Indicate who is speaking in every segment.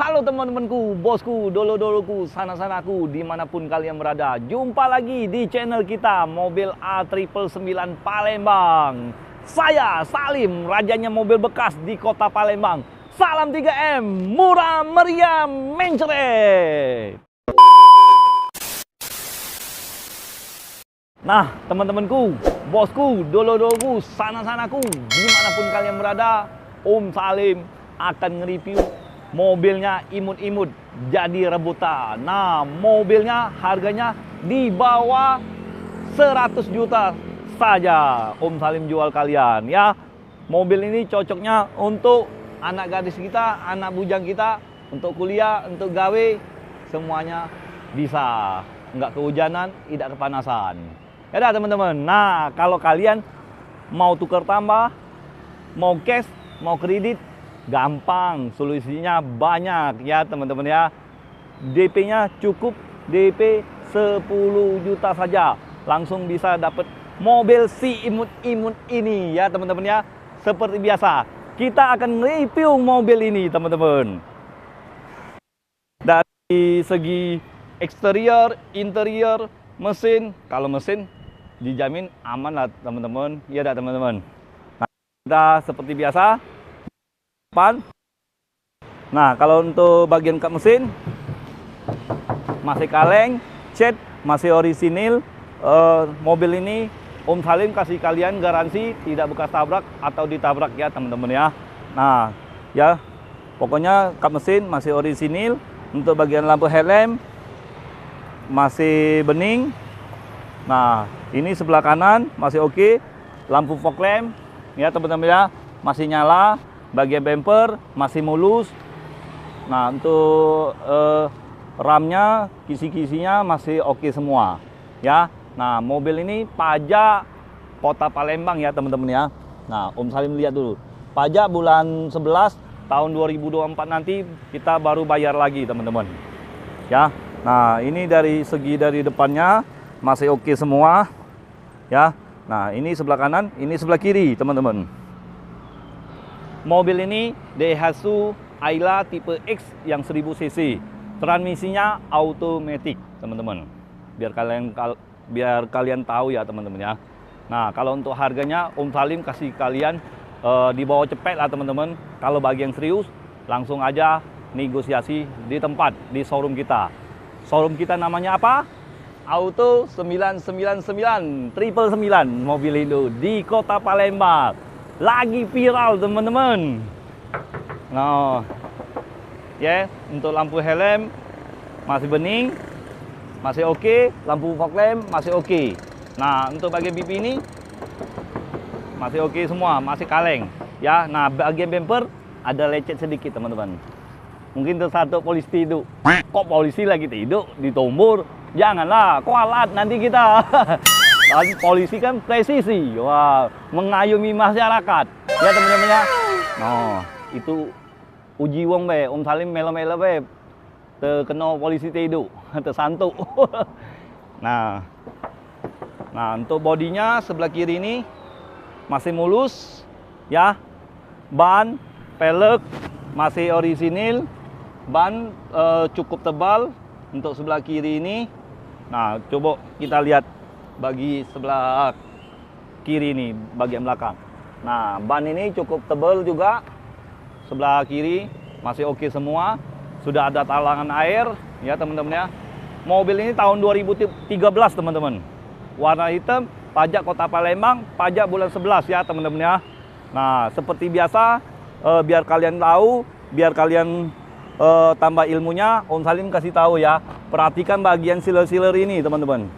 Speaker 1: Halo teman-temanku, bosku, dolo-doloku, sana-sanaku, dimanapun kalian berada. Jumpa lagi di channel kita, Mobil A999 Palembang. Saya Salim, rajanya mobil bekas di kota Palembang. Salam 3M, murah meriah mencret. Nah, teman-temanku, bosku, dolo-doloku, sana-sanaku, dimanapun kalian berada, Om Salim akan nge-review mobilnya imut-imut jadi rebutan. Nah, mobilnya harganya di bawah 100 juta saja Om Salim jual kalian ya. Mobil ini cocoknya untuk anak gadis kita, anak bujang kita, untuk kuliah, untuk gawe, semuanya bisa. Nggak kehujanan, tidak kepanasan. Ya dah teman-teman. Nah, kalau kalian mau tukar tambah, mau cash, mau kredit, gampang, solusinya banyak ya teman-teman ya. DP-nya cukup DP 10 juta saja. Langsung bisa dapat mobil si imut-imut ini ya teman-teman ya. Seperti biasa, kita akan review mobil ini teman-teman. Dari segi eksterior, interior, mesin, kalau mesin dijamin aman lah teman-teman. Ya dah teman-teman. Nah, kita seperti biasa. Nah, kalau untuk bagian kap mesin masih kaleng, cat masih orisinil. Mobil ini Om Salim kasih kalian garansi tidak bekas tabrak atau ditabrak ya teman-teman ya. Nah, ya pokoknya kap mesin masih orisinil. Untuk bagian lampu headlamp masih bening. Nah, ini sebelah kanan masih oke. Lampu fog lamp ya teman-teman ya masih nyala. Bagian bumper masih mulus. Nah, untuk ramnya, kisi-kisinya masih oke semua ya. Nah, mobil ini pajak kota Palembang ya teman-teman ya. Nah, Om Salim lihat dulu. Pajak bulan 11 tahun 2024 nanti kita baru bayar lagi teman-teman ya. Nah, ini dari segi dari depannya masih oke semua ya. Nah, ini sebelah kanan, ini sebelah kiri teman-teman. Mobil ini Daihatsu Ayla tipe X yang 1000 cc. Transmisinya automatic, teman-teman. Biar kalian tahu ya, teman-teman ya. Nah, kalau untuk harganya Om Salim kasih kalian di bawah cepet lah, teman-teman. Kalau bagi yang serius, langsung aja negosiasi di tempat di showroom kita. Showroom kita namanya apa? Auto 999 999 mobil itu di kota Palembang. Lagi viral teman-teman. Nah, ya untuk lampu helm masih bening, masih oke. Lampu fog lamp masih oke. Nah, untuk bagian pipi ini masih oke semua, masih kaleng. Ya, nah bagian bumper ada lecet sedikit teman-teman. Mungkin tersatu polisi tidur. Kok polisi lagi tidur di tombol? Janganlah, kualat nanti kita. Polisi kan presisi, wah, mengayomi masyarakat ya teman-teman ya. Nah, itu uji wong be, Om Salim melo-melo be, terkena polisi tidur, tersantuk. Nah, untuk bodinya sebelah kiri ini masih mulus ya. Ban, pelek masih orisinil, ban cukup tebal untuk sebelah kiri ini. Nah, coba kita lihat bagi sebelah kiri ini, bagian belakang. Nah, ban ini cukup tebal juga. Sebelah kiri masih oke semua. Sudah ada talangan air ya teman-teman ya. Mobil ini tahun 2013 teman-teman. Warna hitam, pajak kota Palembang, pajak bulan 11 ya teman-teman ya. Nah, seperti biasa biar kalian tahu, biar kalian tambah ilmunya, Om Salim kasih tahu ya. Perhatikan bagian sealer-sealer ini teman-teman.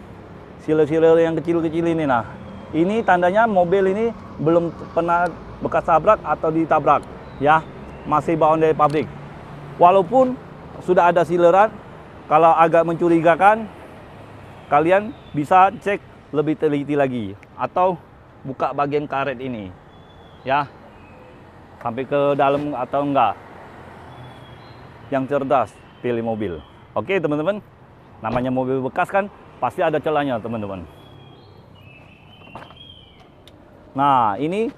Speaker 1: Sealer-sealer yang kecil-kecil ini. Nah, ini tandanya mobil ini belum pernah bekas tabrak atau ditabrak ya, masih bawaan dari pabrik. Walaupun sudah ada sealeran, kalau agak mencurigakan kalian bisa cek lebih teliti lagi atau buka bagian karet ini ya, sampai ke dalam atau enggak. Yang cerdas pilih mobil. Oke teman-teman, namanya mobil bekas kan pasti ada celahnya teman-teman. Nah, ini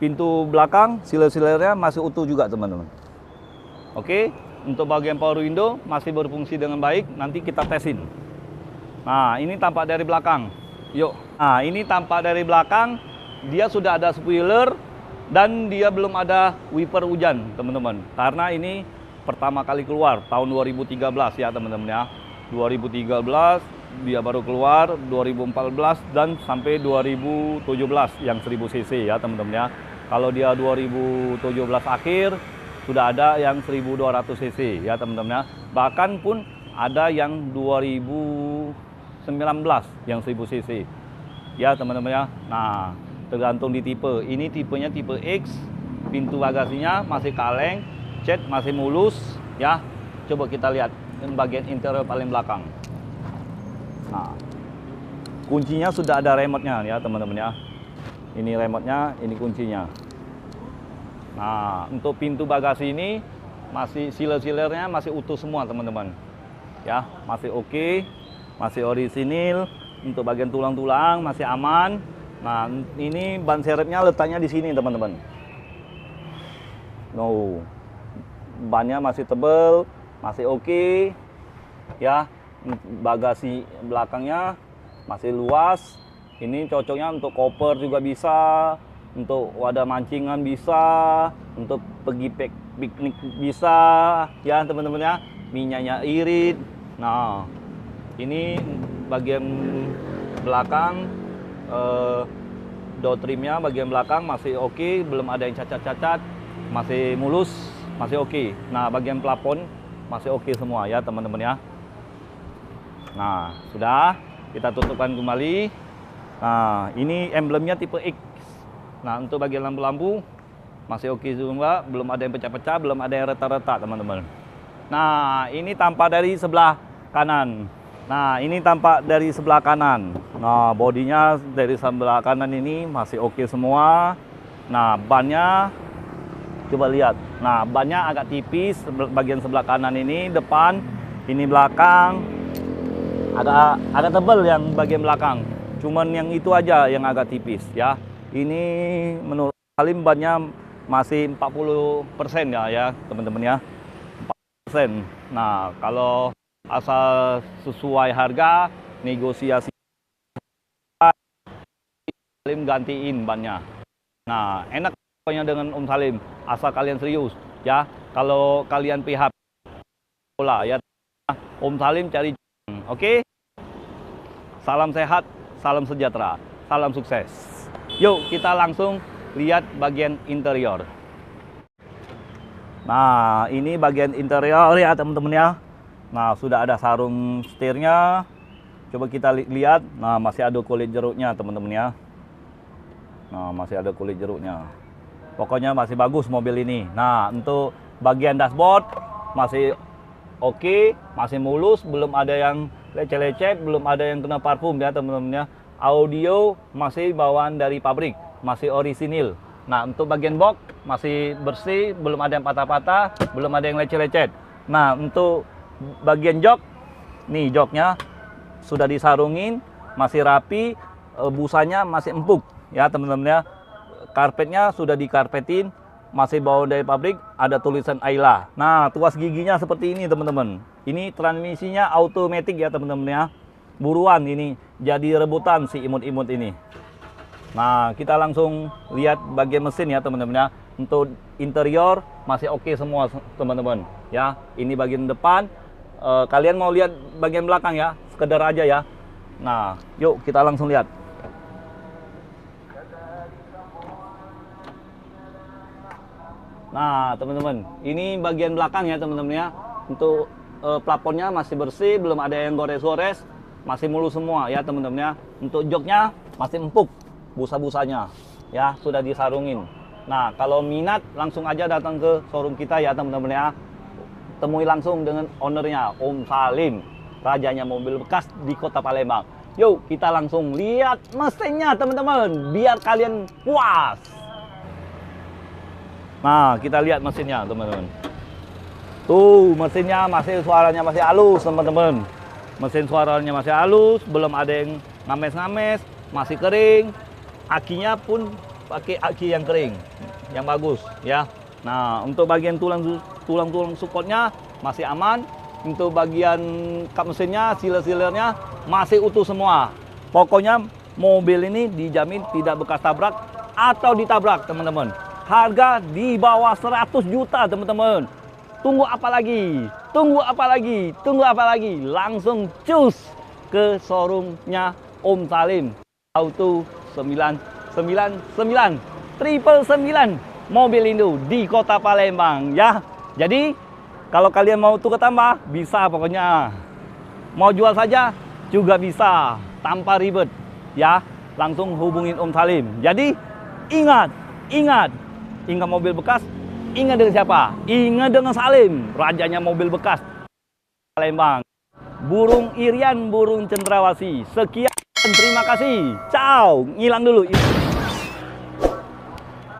Speaker 1: pintu belakang, siler-silernya masih utuh juga teman-teman. Oke, untuk bagian power window masih berfungsi dengan baik. Nanti kita tesin. Nah, ini tampak dari belakang. Yuk. Nah, ini tampak dari belakang. Dia sudah ada spoiler dan dia belum ada wiper hujan, teman-teman. Karena ini pertama kali keluar tahun 2013 ya, teman-teman ya. 2013 dia baru keluar, 2014 dan sampai 2017 yang 1000 cc ya, teman-teman ya. Kalau dia 2017 akhir sudah ada yang 1200 cc ya, teman-teman ya. Bahkan pun ada yang 2019 yang 1000 cc ya, teman-teman ya. Nah, tergantung di tipe. Ini tipenya tipe X, pintu bagasinya masih kaleng, cat masih mulus ya. Coba kita lihat bagian interior paling belakang. Nah, kuncinya sudah ada remote-nya ya, teman-teman ya. Ini remote-nya, ini kuncinya. Nah, untuk pintu bagasi ini masih sealer-sealernya masih utuh semua, teman-teman. Ya, masih oke, masih orisinil. Untuk bagian tulang-tulang masih aman. Nah, ini ban serepnya letaknya di sini, teman-teman. No, bannya masih tebel, masih oke. Ya, bagasi belakangnya masih luas. Ini cocoknya untuk koper juga bisa, untuk wadah mancingan bisa, untuk pergi piknik bisa ya, teman-teman ya. Minyaknya irit. Nah, ini bagian belakang, door trimnya bagian belakang masih oke, belum ada yang cacat-cacat, masih mulus, masih oke. Nah, bagian plafon masih oke semua ya, teman-teman ya. Nah, sudah kita tutupkan kembali. Nah, ini emblemnya tipe X. Nah, untuk bagian lampu-lampu masih oke juga, belum ada yang pecah-pecah, belum ada yang retak-retak, teman-teman. Nah, ini tampak dari sebelah kanan. Nah, ini tampak dari sebelah kanan. Nah, bodinya dari sebelah kanan ini masih oke semua. Nah, bannya coba lihat. Nah, bannya agak tipis bagian sebelah kanan ini, depan, ini belakang. Agak tebal yang bagian belakang. Cuman yang itu aja yang agak tipis ya. Ini menurut Salim bannya masih 40% ya, teman-teman ya. 40%. Nah, kalau asal sesuai harga, negosiasi Salim gantiin bannya. Nah, enak pokoknya dengan Om Salim, asal kalian serius ya. Kalau kalian pihak bola ya, Om Salim cari. Oke, salam sehat, salam sejahtera, salam sukses. Yuk kita langsung lihat bagian interior. Nah, ini bagian interior ya, teman-teman ya. Nah, sudah ada sarung setirnya. Coba kita lihat. Nah, masih ada kulit jeruknya, teman-teman ya. Nah, masih ada kulit jeruknya. Pokoknya masih bagus mobil ini. Nah, untuk bagian dashboard masih oke, masih mulus, belum ada yang lecet-lecet, belum ada yang kena parfum ya, teman-teman ya. Audio masih bawaan dari pabrik, masih orisinil. Nah, untuk bagian box masih bersih, belum ada yang patah-patah, belum ada yang lecet-lecet. Nah, untuk bagian jok, nih joknya sudah disarungin, masih rapi, busanya masih empuk ya, teman-teman ya. Karpetnya sudah dikarpetin, masih bawaan dari pabrik, ada tulisan Ayla. Nah, tuas giginya seperti ini, teman-teman. Ini transmisinya automatic ya, teman-teman ya. Buruan ini jadi rebutan si imut-imut ini. Nah, kita langsung lihat bagian mesin ya, teman-teman ya. Untuk interior masih oke semua, teman-teman ya. Ini bagian depan. Kalian mau lihat bagian belakang ya, sekedar aja ya. Nah, yuk kita langsung lihat. Nah, teman-teman, ini bagian belakang ya, teman-teman ya. Untuk plafonnya masih bersih, belum ada yang gores-gores, masih mulus semua ya, teman-teman ya. Untuk joknya masih empuk, busa-busanya ya, sudah disarungin. Nah, kalau minat langsung aja datang ke showroom kita ya, teman-teman ya. Temui langsung dengan ownernya, Om Salim, rajanya mobil bekas di Kota Palembang. Yuk, kita langsung lihat mesinnya, teman-teman, biar kalian puas. Nah, kita lihat mesinnya, teman-teman. Tuh, mesinnya masih suaranya masih halus, teman-teman. Mesin suaranya masih halus, belum ada yang ngames-ngames, masih kering. Akinya pun pakai aki yang kering, yang bagus ya. Nah, untuk bagian tulang-tulang supportnya masih aman. Untuk bagian kap mesinnya, sealer-sealernya masih utuh semua. Pokoknya mobil ini dijamin tidak bekas tabrak atau ditabrak, teman-teman. Harga di bawah 100 juta, teman-teman. Tunggu apa lagi? Tunggu apa lagi? Tunggu apa lagi? Langsung cus ke showroomnya Om Salim. Auto 999 999 mobil Indo di Kota Palembang ya. Jadi kalau kalian mau tukar tambah bisa, pokoknya mau jual saja juga bisa tanpa ribet ya. Langsung hubungin Om Salim. Jadi ingat mobil bekas, ingat dengan siapa? Ingat dengan Salim, rajanya mobil bekas Palembang. Burung Irian, burung cendrawasih. Sekian, terima kasih. Ciao, ngilang dulu.